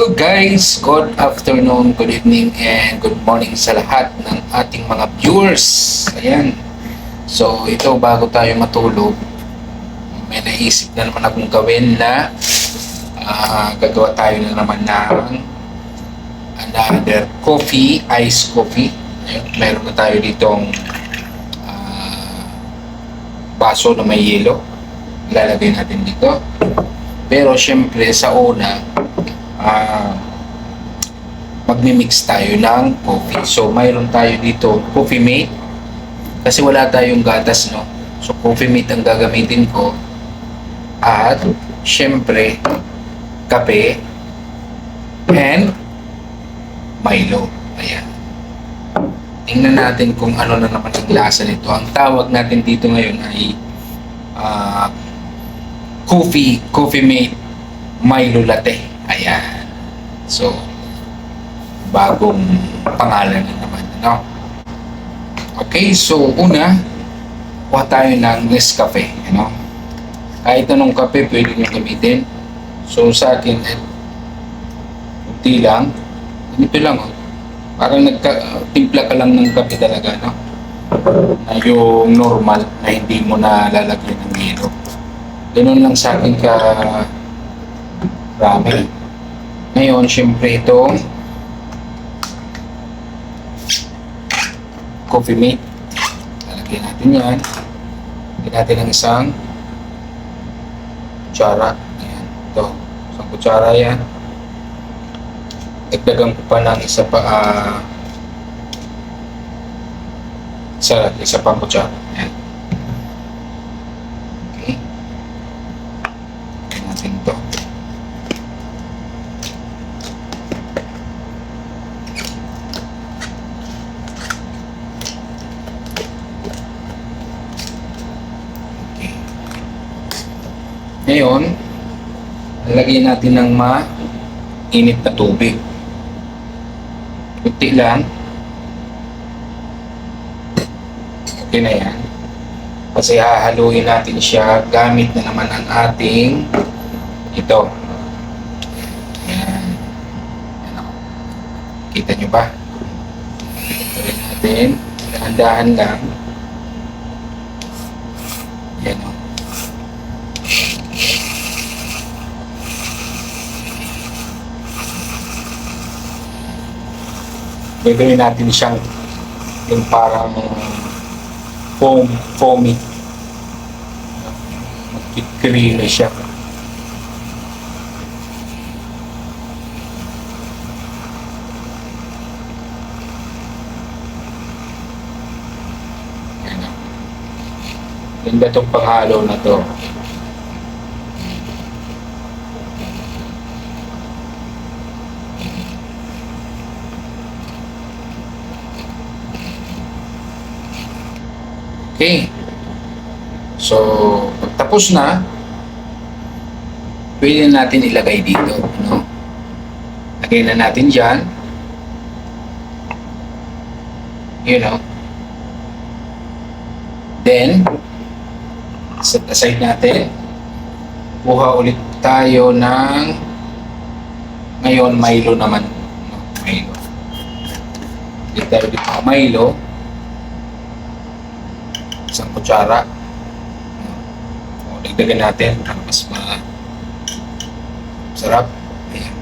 Hello guys, good afternoon, good evening, and good morning sa lahat ng ating mga viewers. Ayan. So ito, bago tayo matulog, may naisip na naman akong gawin na gagawa tayo na naman ng another coffee, iced coffee. Ayan, meron na tayo ditong baso na may yelo. Ilalagay natin dito. Pero syempre sa una, magmi-mix tayo ng coffee. So, mayroon tayo dito Coffee Mate. Kasi wala tayong gatas, no? So, Coffee Mate ang gagamitin ko. At, syempre, kape and Milo. Ayan. Tingnan natin kung ano na naman ang lasa nito. Ang tawag natin dito ngayon ay Coffee Mate Milo Latte. Ayan. So, bagong pangalan na naman, no? Okay, so una, kuha tayo ng Nescafe, ano? Kahit anong kape pwede nyo gamitin. So, sa akin, kunti lang. Ganito lang, oh. Parang nagtimpla ka lang ng kape talaga, no? Na yung normal, na hindi mo na lalagyan ng yelo. Ganun lang sa akin ka rami. Ngayon, syempre ito Coffee Mate. Lalagyan natin yan. Lagyan natin ng isang kutsara. Ayan. Ito. Isang kutsara yan. Dagdagan ko pa ng isa pang kutsara. Ayan. Okay. Lagyan natin ito. Ngayon, lagyan natin ng mainit na tubig. Kunti lang. Okay na yan. Kasi hahaluin natin siya gamit na naman ang ating ito. Ayan. Ayan. Kita nyo ba? Ito rin natin. Dahan-dahan lang. Ayan o. Gagawin natin siyang yung parang foamy. Mag-creamy siya. Yan o. Ganda itong panghalo na to. Okay. So, pagtapos na, pwede na natin ilagay dito, no? Lagay na natin dyan. You know. Then, set aside natin. Kuha ulit tayo ng ngayon, Milo naman. No? Milo. Ulit tayo dito ng Milo. Isang kutsara. O, dagdagan natin para mas masarap. Ayan.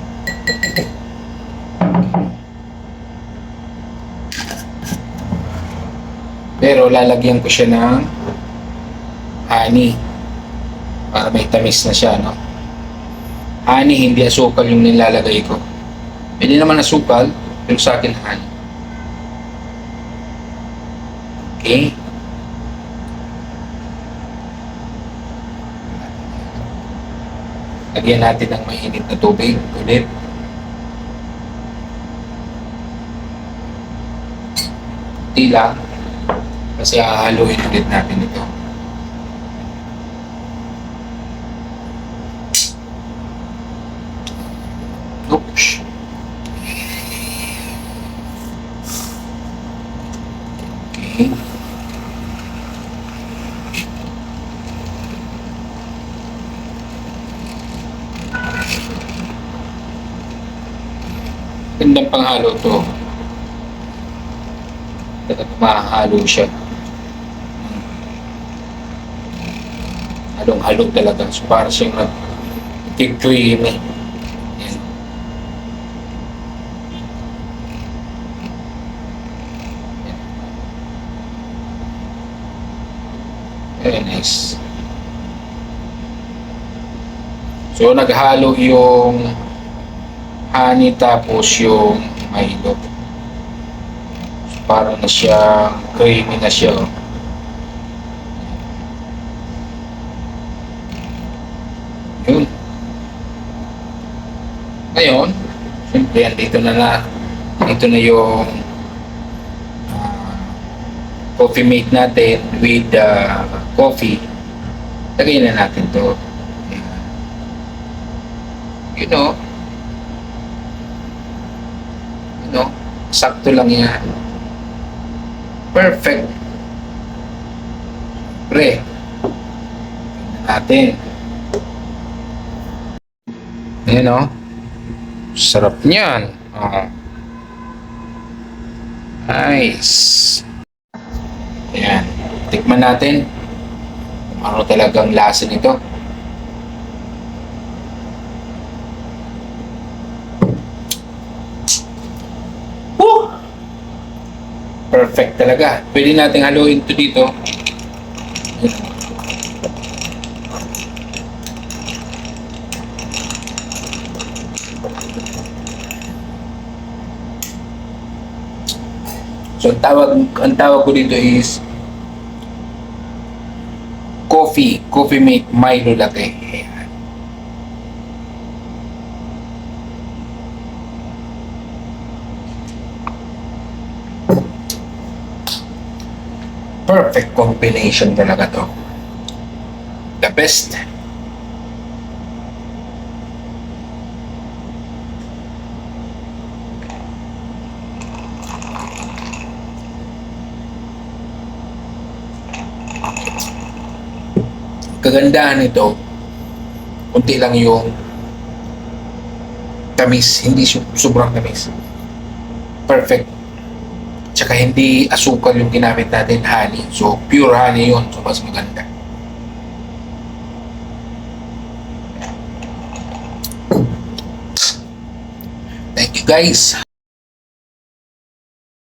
Pero lalagyan ko siya ng honey para may tamis na siya, no? Honey, hindi asukal yung nilalagay ko. Pwede naman asukal, pero sa akin honey. Okay? Lagyan natin ng mainit na tubig ulit. Kunti lang. Kasi hahaluin ulit natin ito. Oops. Okay. Gandang panghalo to. Talagang mahalo siya. Halong-halo talaga. So, para siyang nag-creamy. Yan. Yan. Very nice. So, naghalo yung honey tapos yung Milo. So, parang na siya, creamy na siya. Oh. Yun. Ngayon, siyempre, dito na yung coffee mate natin with coffee. Lagay na natin to. Ayan. You know, sakto lang yan. Perfect. Pre. Tingnan natin. Ayan o. Sarap niyan. Oh. Nice. Ayan. Tikman natin kung ano talagang lasa nito. Woo! Perfect talaga. Pwede nating haluin ito dito. So, ang tawag ko dito is Coffee Mate Milo Latte. Ayan. Perfect combination talaga to. The best. Kagandahan nito, kunti lang yung tamis, hindi sobrang tamis. Perfect. Tsaka hindi asukal yung ginamit natin, honey. So, pure honey yun. So, mas maganda. Thank you guys.